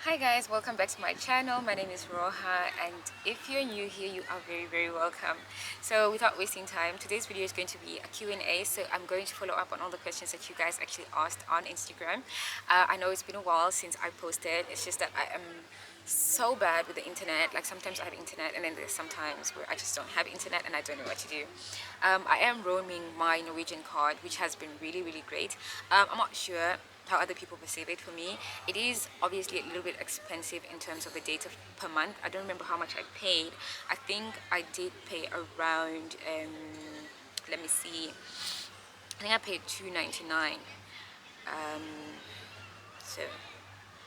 Hi guys, welcome back to my channel. My name is Rauha, and if you're new here, you are very welcome. So without wasting time, today's video is going to be a Q&A. So I'm going to follow up on all the questions that you guys actually asked on Instagram. I know it's been a while since I posted. It's just that I am so bad with the internet. Like sometimes I have internet, and then there's sometimes where I just don't have internet and I don't know what to do. I am roaming my Norwegian card, which has been really great. I'm not sure how other people perceive it. For me, it is obviously a little bit expensive in terms of the data per month. I don't remember how much I paid. I think I did pay around let me see, I think I paid $2.99. So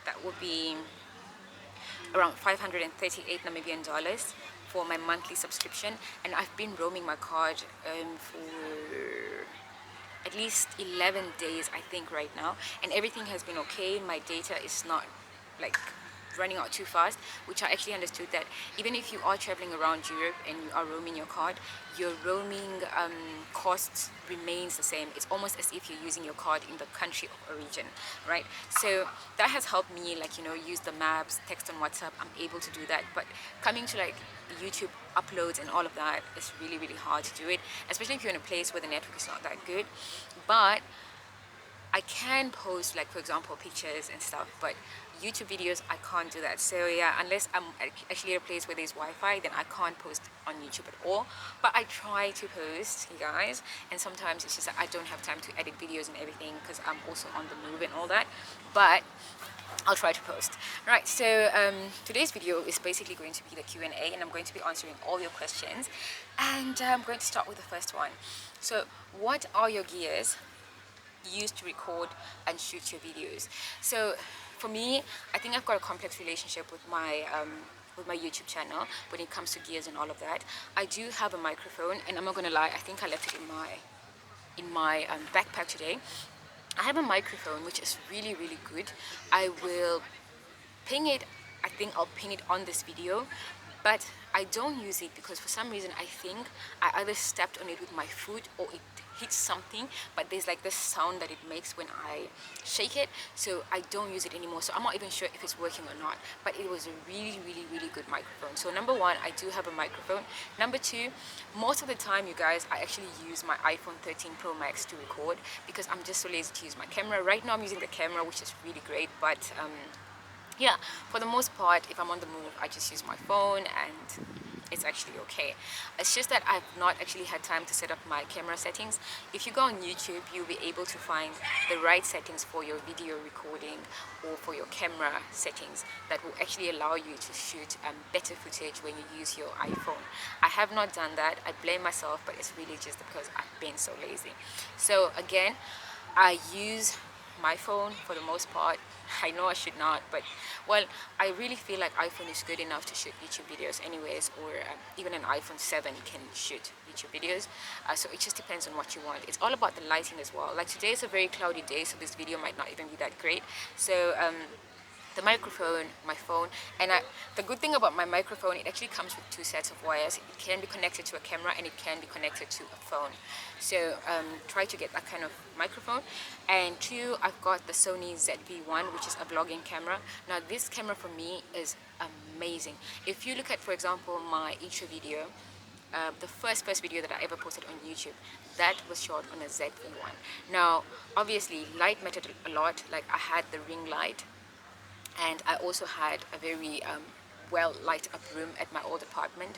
that would be around 538 Namibian dollars for my monthly subscription, and I've been roaming my card for at least 11 days I think right now, and everything has been okay. My data is not like running out too fast, which I actually understood that even if you are traveling around Europe and you are roaming your card, your roaming costs remains the same. It's almost as if you're using your card in the country of origin, right? So that has helped me, like, you know, use the maps, text on WhatsApp. I'm able to do that, but coming to like YouTube uploads and all of that is really hard to do it, especially if you're in a place where the network is not that good. But I can post, like, for example, pictures and stuff, but YouTube videos I can't do that. So yeah, unless I'm actually at a place where there's Wi-Fi, then I can't post on YouTube at all. But I try to post, you guys, and sometimes it's just that I don't have time to edit videos and everything because I'm also on the move and all that. But I'll try to post. Right, so today's video is basically going to be the Q&A, and I'm going to be answering all your questions. And I'm going to start with the first one. So what are your gears used to record and shoot your videos? So for me, I think I've got a complex relationship with my YouTube channel when it comes to gears and all of that. I do have a microphone, and I'm not gonna lie, I think I left it in my backpack today. I have a microphone which is really good. I will ping it. I think I'll pin it on this video, but I don't use it because for some reason I think I either stepped on it with my foot or it hits something, but there's like this sound that it makes when I shake it, so I don't use it anymore. So I'm not even sure if it's working or not, but it was a really good microphone. So number one, I do have a microphone. Number two, most of the time, you guys, I actually use my iPhone 13 Pro Max to record because I'm just so lazy to use my camera. Right now I'm using the camera, which is really great, but yeah, for the most part, if I'm on the move, I just use my phone and it's actually okay. It's just that I've not actually had time to set up my camera settings. If you go on YouTube, you'll be able to find the right settings for your video recording or for your camera settings that will actually allow you to shoot better footage when you use your iPhone. I have not done that. I blame myself, but it's really just because I've been so lazy. So again, I use my phone for the most part. I know I should not, but well, I really feel like iPhone is good enough to shoot YouTube videos anyways, or even an iPhone 7 can shoot YouTube videos. So it just depends on what you want. It's all about the lighting as well. Like today is a very cloudy day, so this video might not even be that great. So the microphone, my phone, and the good thing about my microphone, it actually comes with two sets of wires. It can be connected to a camera and it can be connected to a phone. So try to get that kind of microphone. And two, I've got the Sony ZV-1, which is a vlogging camera. Now this camera for me is amazing. If you look at, for example, my intro video, the first video that I ever posted on YouTube, that was shot on a ZV-1. Now obviously light mattered a lot. Like I had the ring light, and I also had a very well light up room at my old apartment.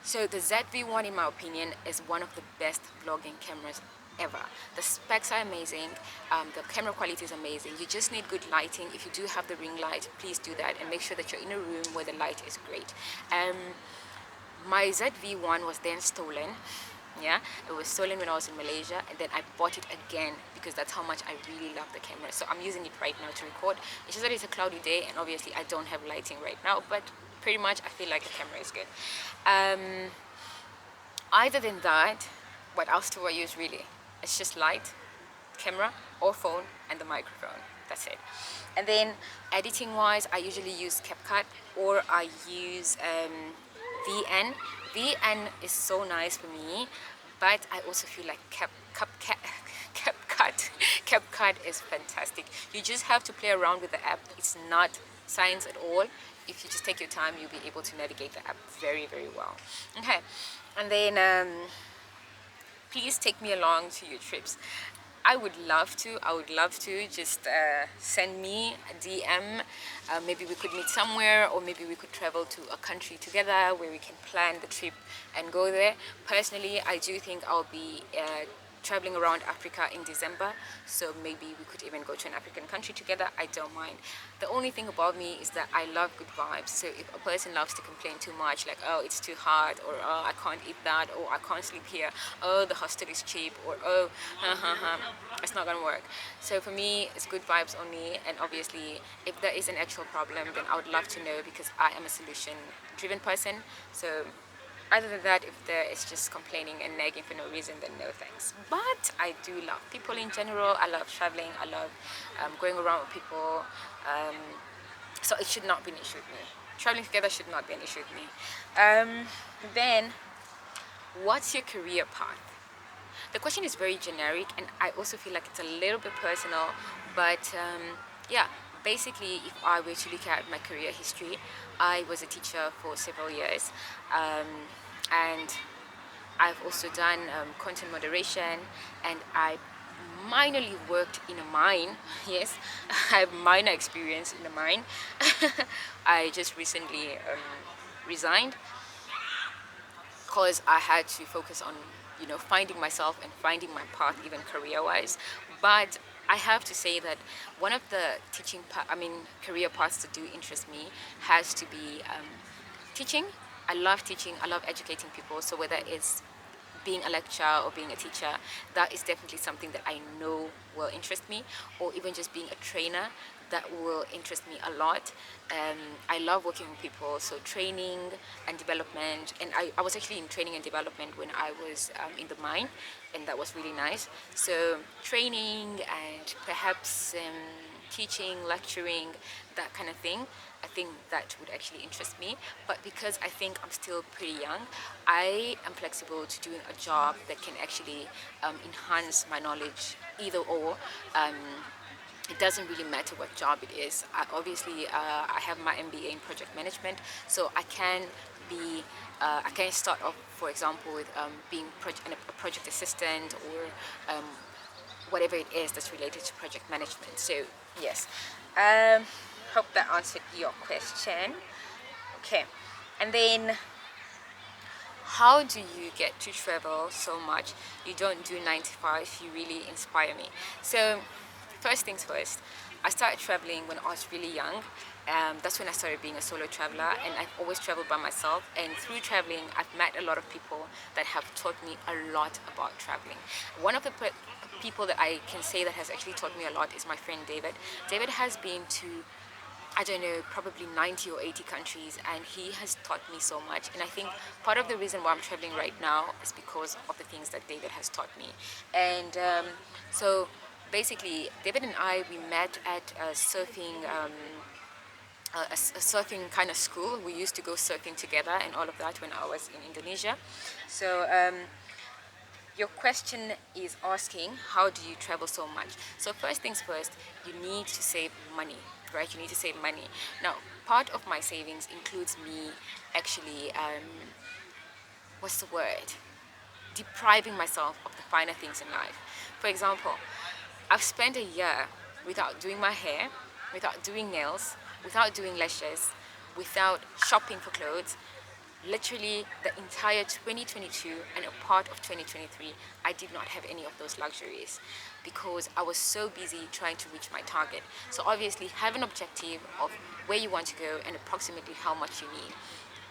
So the ZV-1, in my opinion, is one of the best vlogging cameras ever. The specs are amazing, the camera quality is amazing. You just need good lighting. If you do have the ring light, please do that and make sure that you're in a room where the light is great. My ZV-1 was then stolen. Yeah, it was stolen when I was in Malaysia, and then I bought it again because that's how much I really love the camera. So I'm using it right now to record. It's just that it's a cloudy day, and obviously I don't have lighting right now, but pretty much I feel like the camera is good. Other than that, what else do I use really? It's just light, camera or phone, and the microphone. That's it. And then editing wise, I usually use CapCut or I use VN. VN is so nice for me, but I also feel like CapCut CapCut is fantastic. You just have to play around with the app. It's not science at all. If you just take your time, you'll be able to navigate the app very, very well. Okay, and then please take me along to your trips. I would love to. I would love to. Just send me a DM. Maybe we could meet somewhere, or maybe we could travel to a country together where we can plan the trip and go there. Personally, I do think I'll be traveling around Africa in December, so maybe we could even go to an African country together. I don't mind. The only thing about me is that I love good vibes. So if a person loves to complain too much, like, oh, it's too hard, or oh, I can't eat that, or I can't sleep here, oh, the hostel is cheap, or oh, it's not gonna work. So for me, it's good vibes only. And obviously, if there is an actual problem, then I would love to know, because I am a solution driven person. So other than that, if there is just complaining and nagging for no reason, then no thanks. But I do love people in general. I love traveling. I love going around with people. So it should not be an issue with me. Traveling together should not be an issue with me. Then, what's your career path? The question is very generic, and I also feel like it's a little bit personal. But yeah, basically, if I were to look at my career history, I was a teacher for several years, and I've also done content moderation, and I minorly worked in a mine. Yes, I have minor experience in a mine. I just recently resigned because I had to focus on, you know, finding myself and finding my path, even career-wise. But I have to say that one of the career paths that do interest me has to be teaching. I love teaching. I love educating people. So whether it's being a lecturer or being a teacher, that is definitely something that I know will interest me, or even just being a trainer, that will interest me a lot. I love working with people, so training and development, and I was actually in training and development when I was in the mine, and that was really nice. So training and perhaps teaching, lecturing, that kind of thing, I think that would actually interest me. But because I think I'm still pretty young, I am flexible to doing a job that can actually enhance my knowledge, either or. It doesn't really matter what job it is. I have my MBA in project management, so I can start off, for example, with being a project assistant, or whatever it is that's related to project management. So yes, hope that answered your question. Okay, and then, how do you get to travel so much? You don't do 9 to 5. You really inspire me. So first things first, I started traveling when I was really young. That's when I started being a solo traveler, and I've always traveled by myself. And through traveling, I've met a lot of people that have taught me a lot about traveling. One of the people that I can say that has actually taught me a lot is my friend David. David has been to, I don't know, probably 90 or 80 countries, and he has taught me so much. And I think part of the reason why I'm traveling right now is because of the things that David has taught me. And so basically, David and I, we met at a surfing kind of school. We used to go surfing together and all of that when I was in Indonesia. So your question is asking, how do you travel so much? So first things first, you need to save money, right? You need to save money. Now, part of my savings includes me actually, what's the word? Depriving myself of the finer things in life. For example, I've spent a year without doing my hair, without doing nails, without doing lashes, without shopping for clothes. Literally the entire 2022 and a part of 2023, I did not have any of those luxuries because I was so busy trying to reach my target. So obviously, have an objective of where you want to go and approximately how much you need.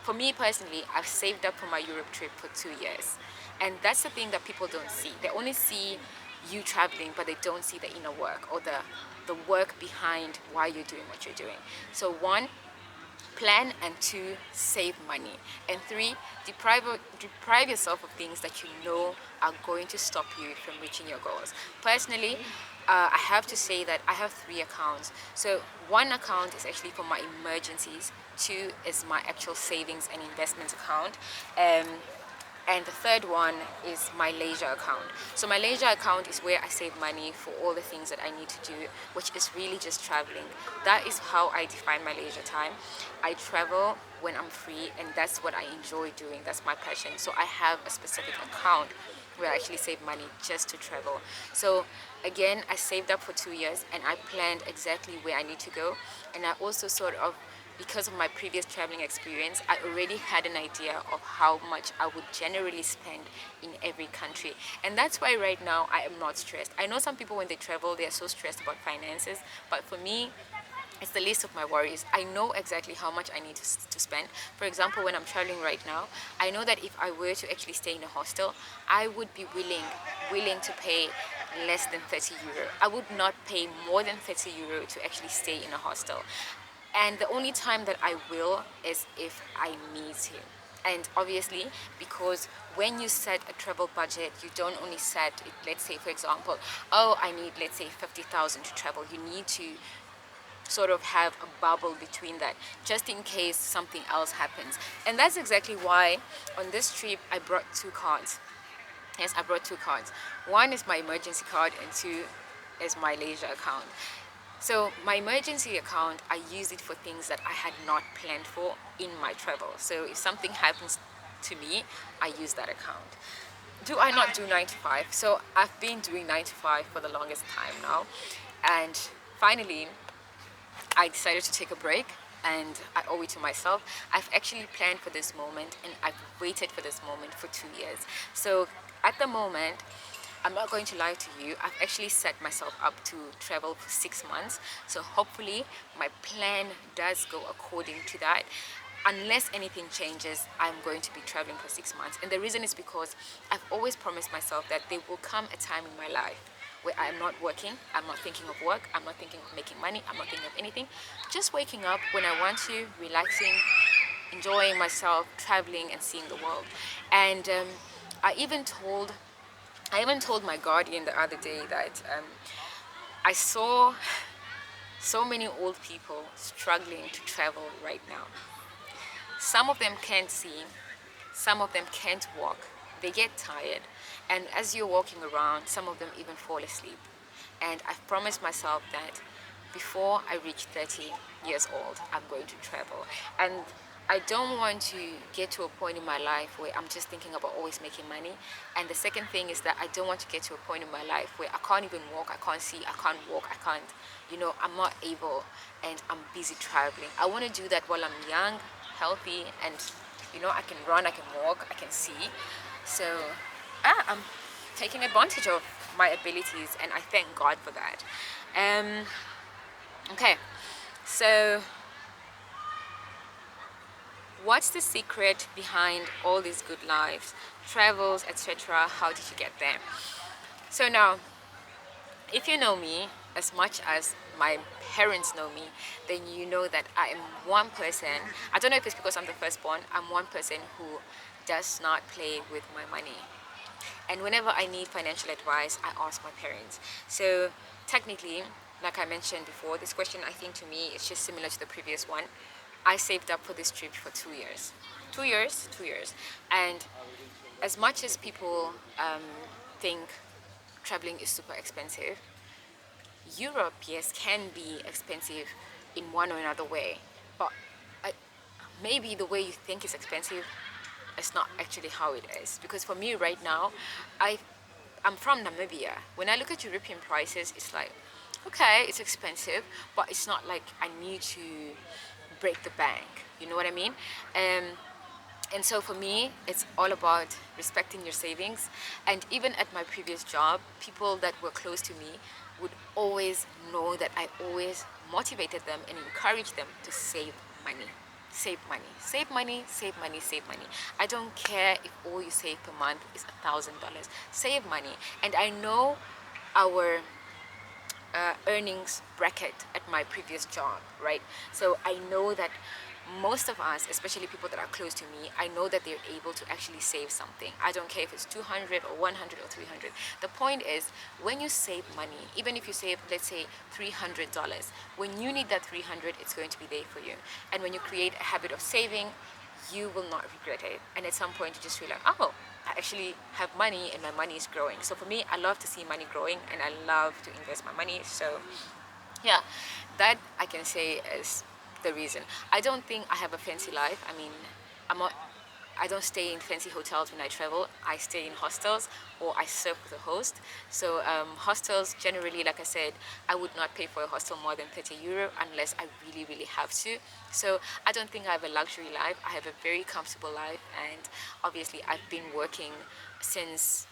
For me personally, I've saved up for my Europe trip for 2 years. And that's the thing that people don't see. They only see you traveling, but they don't see the inner work, or the work behind why you're doing what you're doing. So one, plan, and two, save money, and three, deprive yourself of things that you know are going to stop you from reaching your goals. Personally, I have to say that I have 3 accounts. So one account is actually for my emergencies, 2 is my actual savings and investments account, And the third one is my leisure account. So my leisure account is where I save money for all the things that I need to do, which is really just traveling. That is how I define my leisure time. I travel when I'm free, and that's what I enjoy doing. That's my passion. So I have a specific account where I actually save money just to travel. So again, I saved up for 2 years and I planned exactly where I need to go. And I also sort of, because of my previous traveling experience, I already had an idea of how much I would generally spend in every country. And that's why right now I am not stressed. I know some people when they travel, they are so stressed about finances, but for me, it's the least of my worries. I know exactly how much I need to spend. For example, when I'm traveling right now, I know that if I were to actually stay in a hostel, I would be willing to pay less than 30 euro. I would not pay more than 30 euro to actually stay in a hostel. And the only time that I will is if I need to. And obviously, because when you set a travel budget, you don't only set it, let's say, for example, oh, I need, let's say, 50,000 to travel. You need to sort of have a bubble between that, just in case something else happens. And that's exactly why on this trip I brought 2 cards. Yes, I brought 2 cards. One is my emergency card and 2 is my leisure account. So my emergency account, I use it for things that I had not planned for in my travel. So if something happens to me, I use that account. Do I not do 9 to 5? So I've been doing 9 to 5 for the longest time now. And finally, I decided to take a break, and I owe it to myself. I've actually planned for this moment and I've waited for this moment for 2 years. So at the moment, I'm not going to lie to you, I've actually set myself up to travel for 6 months. So hopefully my plan does go according to that. Unless anything changes, I'm going to be traveling for 6 months. And the reason is because I've always promised myself that there will come a time in my life where I'm not working, I'm not thinking of work, I'm not thinking of making money, I'm not thinking of anything. Just waking up when I want to, relaxing, enjoying myself, traveling and seeing the world. And I even told my guardian the other day that I saw so many old people struggling to travel right now. Some of them can't see, some of them can't walk, they get tired, and as you're walking around, some of them even fall asleep. And I've promised myself that before I reach 30 years old, I'm going to travel. And I don't want to get to a point in my life where I'm just thinking about always making money. And the second thing is that I don't want to get to a point in my life where I can't even walk, I can't see, I can't walk, I can't, I'm not able, and I'm busy traveling. I want to do that while I'm young, healthy, and I can run, I can walk, I can see. So I'm taking advantage of my abilities, and I thank God for that. Okay, so what's the secret behind all these good lives, travels, etc.? How did you get there? So now, if you know me as much as my parents know me, then you know that I am one person. I don't know if it's because I'm the firstborn. I'm one person who does not play with my money. And whenever I need financial advice, I ask my parents. So technically, like I mentioned before, this question I think to me is just similar to the previous one. I saved up for this trip for 2 years. 2 years, 2 years. And as much as people think traveling is super expensive, Europe, yes, can be expensive in one or another way. But maybe the way you think is expensive, it's not actually how it is. Because for me right now, I'm from Namibia. When I look at European prices, it's like, okay, it's expensive, but it's not like I need to break the bank. You know what I mean? And so for me, it's all about respecting your savings. And even at my previous job, people that were close to me would always know that I always motivated them and encouraged them to save money. Save money, save money, save money, save money. I don't care if all you save per month is $1,000. Save money. And I know our earnings bracket at my previous job, right? So I know that most of us, especially people that are close to me, I know that they're able to actually save something. I don't care if it's 200 or 100 or 300. The point is, when you save money, even if you save, let's say, $300, when you need that 300, it's going to be there for you. And when you create a habit of saving, you will not regret it. And at some point you just feel like, oh, I actually have money and my money is growing. So for me, I love to see money growing and I love to invest my money. So yeah, that I can say is the reason. I don't think I have a fancy life. I mean, I don't stay in fancy hotels when I travel. I stay in hostels or I serve with a host. So hostels generally, like I said, I would not pay for a hostel more than 30 euro unless I really, really have to. So I don't think I have a luxury life. I have a very comfortable life, and obviously I've been working since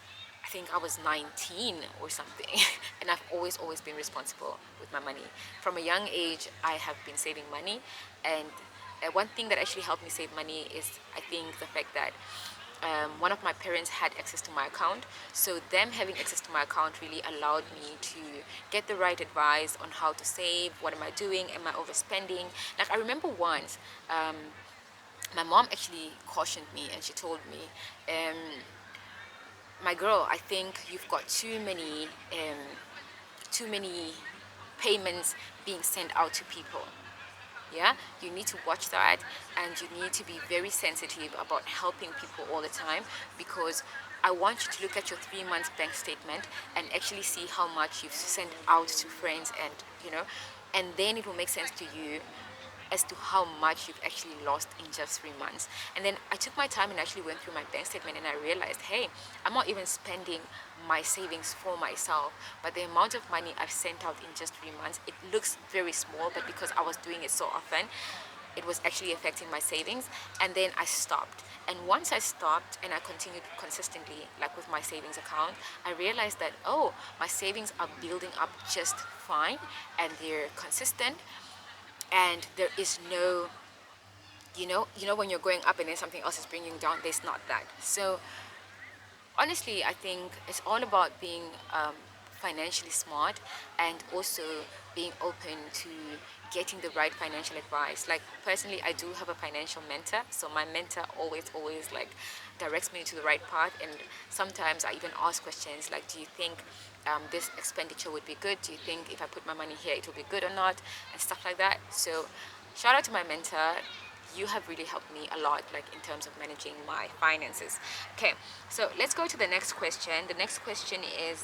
I think I was 19 or something, and I've always been responsible with my money. From a young age, I have been saving money, and one thing that actually helped me save money is, I think, the fact that one of my parents had access to my account. So them having access to my account really allowed me to get the right advice on how to save. What am I doing? Am I overspending? Like, I remember once, my mom actually cautioned me and she told me, my girl, I think you've got too many payments being sent out to people. Yeah, you need to watch that, and you need to be very sensitive about helping people all the time, because I want you to look at your 3 months bank statement and actually see how much you've sent out to friends, and and then it will make sense to you as to how much you've actually lost in just 3 months. And then I took my time and actually went through my bank statement, and I realized, hey, I'm not even spending my savings for myself, but the amount of money I've sent out in just 3 months, it looks very small, but because I was doing it so often, it was actually affecting my savings. And then I stopped, and once I stopped and I continued consistently, like with my savings account, I realized that, oh, my savings are building up just fine and they're consistent, and there is no, when you're going up and then something else is bringing you down, there's not that. So honestly, I think it's all about being financially smart, and also being open to getting the right financial advice. Like, personally, I do have a financial mentor, so my mentor always like directs me to the right path. And sometimes I even ask questions like, do you think this expenditure would be good? Do you think if I put my money here it will be good or not, and stuff like that. So shout out to my mentor. You have really helped me a lot, like in terms of managing my finances. Okay, so let's go to the next question. The next question is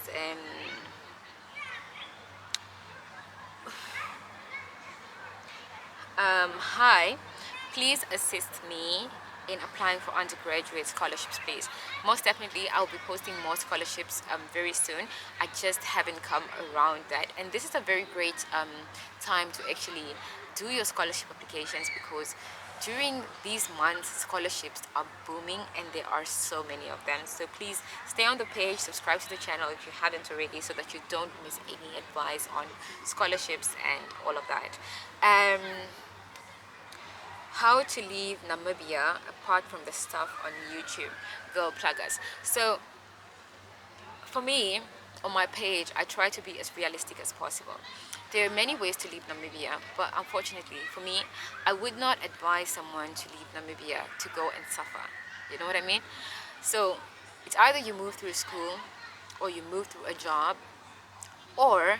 hi, please assist me in applying for undergraduate scholarships, please. Most definitely, I'll be posting more scholarships very soon. I just haven't come around that, and this is a very great time to actually do your scholarship applications, because during these months scholarships are booming and there are so many of them. So please stay on the page, subscribe to the channel if you haven't already, so that you don't miss any advice on scholarships and all of that. How to leave Namibia apart from the stuff on YouTube. Girl, pluggers. So for me, on my page, I try to be as realistic as possible. There are many ways to leave Namibia, but unfortunately for me, I would not advise someone to leave Namibia to go and suffer. You know what I mean? So it's either you move through school, or you move through a job, or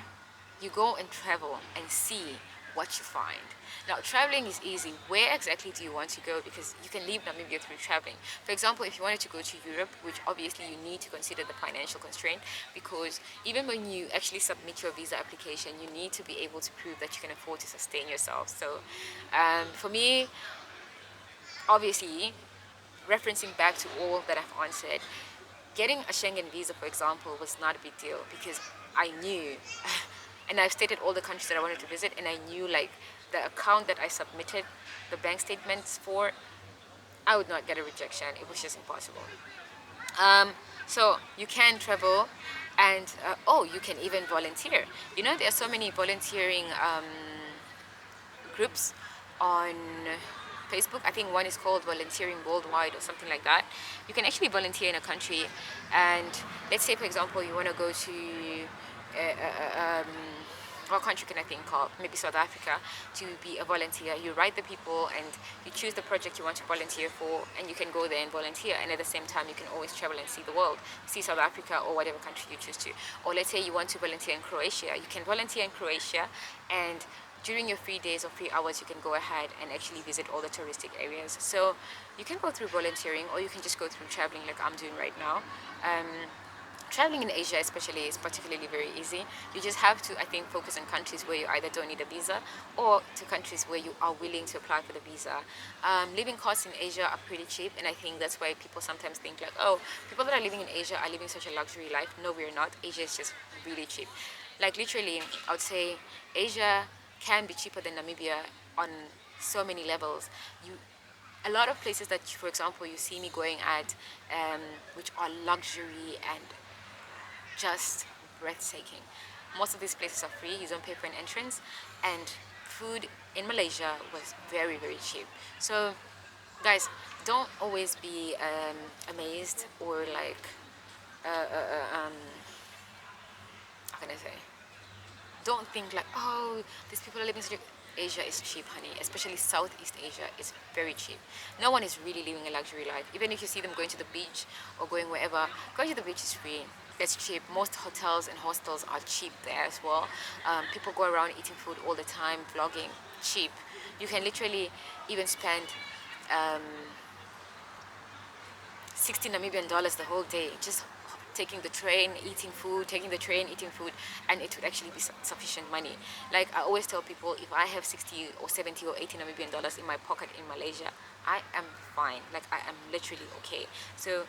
you go and travel and see what you find. Now, traveling is easy. Where exactly do you want to go? Because you can leave Namibia through traveling. For example, if you wanted to go to Europe, which obviously you need to consider the financial constraint, because even when you actually submit your visa application, you need to be able to prove that you can afford to sustain yourself. So for me, obviously, referencing back to all that I've answered, getting a Schengen visa, for example, was not a big deal, because I knew, and I've stated all the countries that I wanted to visit, and I knew, like, the account that I submitted the bank statements for, I would not get a rejection. It was just impossible. So you can travel, and oh, you can even volunteer. There are so many volunteering groups on Facebook. I think one is called Volunteering Worldwide or something like that. You can actually volunteer in a country, and let's say, for example, you want to go to what country can I think of? Maybe South Africa, to be a volunteer. You write the people and you choose the project you want to volunteer for, and you can go there and volunteer. And at the same time, you can always travel and see the world, see South Africa or whatever country you choose to. Or let's say you want to volunteer in Croatia. You can volunteer in Croatia and during your free days or free hours, you can go ahead and actually visit all the touristic areas. So you can go through volunteering, or you can just go through traveling like I'm doing right now. Traveling in Asia especially is particularly very easy. You just have to, I think, focus on countries where you either don't need a visa, or to countries where you are willing to apply for the visa. Living costs in Asia are pretty cheap, and I think that's why people sometimes think like, oh, people that are living in Asia are living such a luxury life. No, we're not. Asia is just really cheap. Like literally, I would say Asia can be cheaper than Namibia on so many levels. You A lot of places that, for example, you see me going at, which are luxury and just breathtaking. Most of these places are free. You don't pay for an entrance, and food in Malaysia was very, very cheap. So guys, don't always be amazed or like how can I say, don't think like, oh, these people are living such a... Asia is cheap, honey. Especially Southeast Asia is very cheap. No one is really living a luxury life. Even if you see them going to the beach or going wherever, going to the beach is free. It's cheap. Most hotels and hostels are cheap there as well. People go around eating food all the time, vlogging, cheap. You can literally even spend 60 Namibian dollars the whole day just taking the train, eating food, taking the train, eating food, and it would actually be sufficient money. Like I always tell people, if I have 60 or 70 or 80 Namibian dollars in my pocket in Malaysia, I am fine. Like I am literally okay. So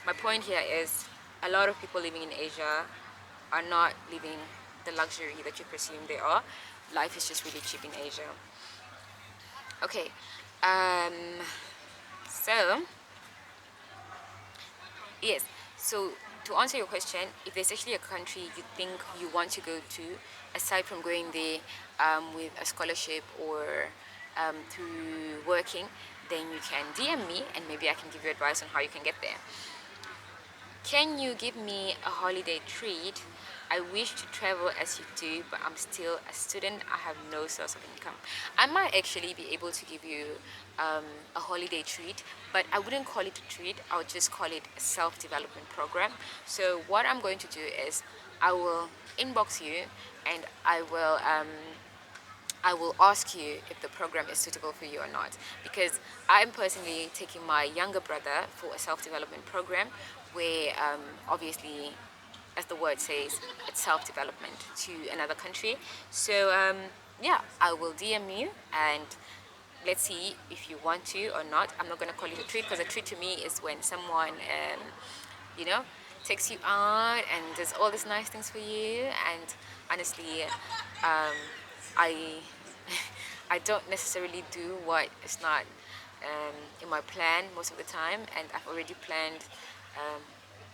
my point here is, a lot of people living in Asia are not living the luxury that you presume they are. Life is just really cheap in Asia. Okay, so yes, so to answer your question, if there's actually a country you think you want to go to, aside from going there with a scholarship or through working, then you can DM me and maybe I can give you advice on how you can get there. Can you give me a holiday treat? I wish to travel as you do, but I'm still a student. I have no source of income. I might actually be able to give you a holiday treat, but I wouldn't call it a treat. I would just call it a self-development program. So what I'm going to do is I will inbox you, and I will ask you if the program is suitable for you or not, because I'm personally taking my younger brother for a self-development program where obviously, as the word says, it's self-development to another country. So yeah, I will DM you and let's see if you want to or not. I'm not going to call it a treat, because a treat to me is when someone you know, takes you out and does all these nice things for you. And honestly, I I don't necessarily do what is not in my plan most of the time, and I've already planned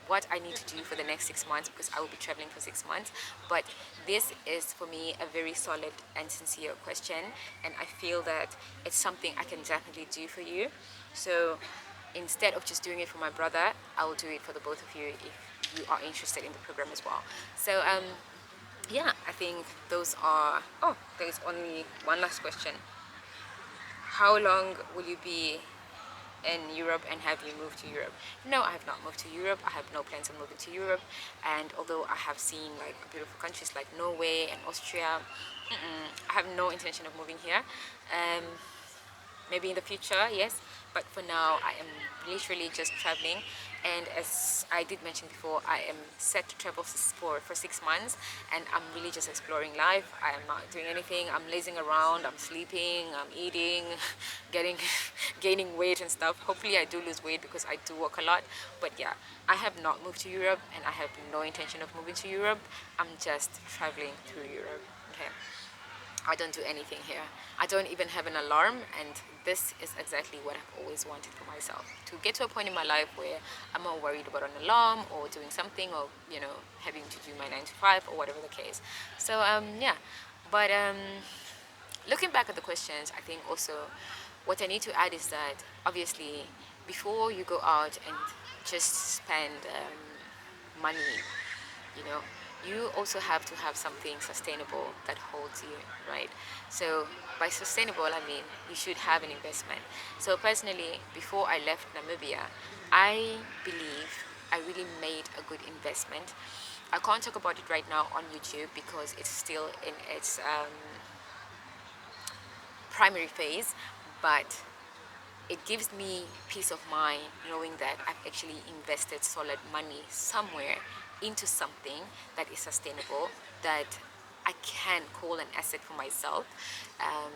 what I need to do for the next 6 months, because I will be traveling for 6 months. But this is for me a very solid and sincere question, and I feel that it's something I can definitely do for you. So instead of just doing it for my brother, I will do it for the both of you if you are interested in the program as well. So yeah, I think those are... oh, there's only one last question. How long will you be in Europe, and have you moved to Europe? No, I have not moved to Europe. I have no plans on moving to Europe. And although I have seen like beautiful countries like Norway and Austria, I have no intention of moving here. Maybe in the future, yes, but for now I am literally just traveling. And as I did mention before, I am set to travel for 6 months, and I'm really just exploring life. I am not doing anything. I'm lazing around, I'm sleeping, I'm eating, gaining weight and stuff. Hopefully I do lose weight because I do work a lot. But yeah, I have not moved to Europe, and I have no intention of moving to Europe. I'm just traveling through Europe. Okay, I don't do anything here. I don't even have an alarm, and this is exactly what I've always wanted for myself. To get to a point in my life where I'm not worried about an alarm or doing something, or having to do my 9 to 5 or whatever the case. So yeah, but looking back at the questions, I think also what I need to add is that obviously before you go out and just spend money, you know, you also have to have something sustainable that holds you, right? So by sustainable, I mean you should have an investment. So personally, before I left Namibia, I believe I really made a good investment. I can't talk about it right now on YouTube because it's still in its primary phase, but it gives me peace of mind knowing that I've actually invested solid money somewhere into something that is sustainable, that I can call an asset for myself, um,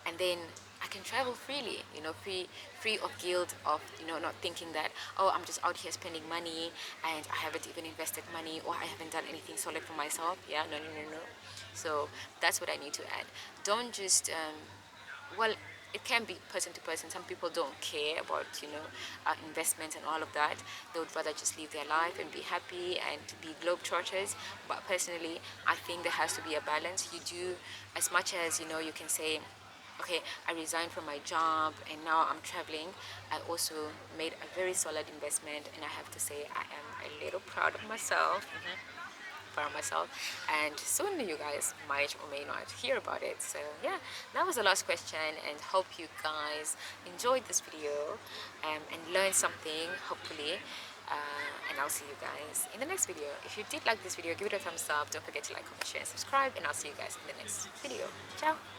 and then I can travel freely, free of guilt of, not thinking that, oh, I'm just out here spending money and I haven't even invested money, or I haven't done anything solid for myself. Yeah, no, no, no, no. So that's what I need to add. Don't just well, it can be person to person. Some people don't care about investments and all of that. They would rather just live their life and be happy and be globetrotters. But personally, I think there has to be a balance. You do as much as you can say, okay, I resigned from my job and now I'm traveling. I also made a very solid investment, and I have to say I am a little proud of myself. For myself, and soon you guys might or may not hear about it. So yeah, that was the last question, and hope you guys enjoyed this video and learned something, hopefully. And I'll see you guys in the next video. If you did like this video, give it a thumbs up. Don't forget to like, comment, share, and subscribe, and I'll see you guys in the next video. Ciao.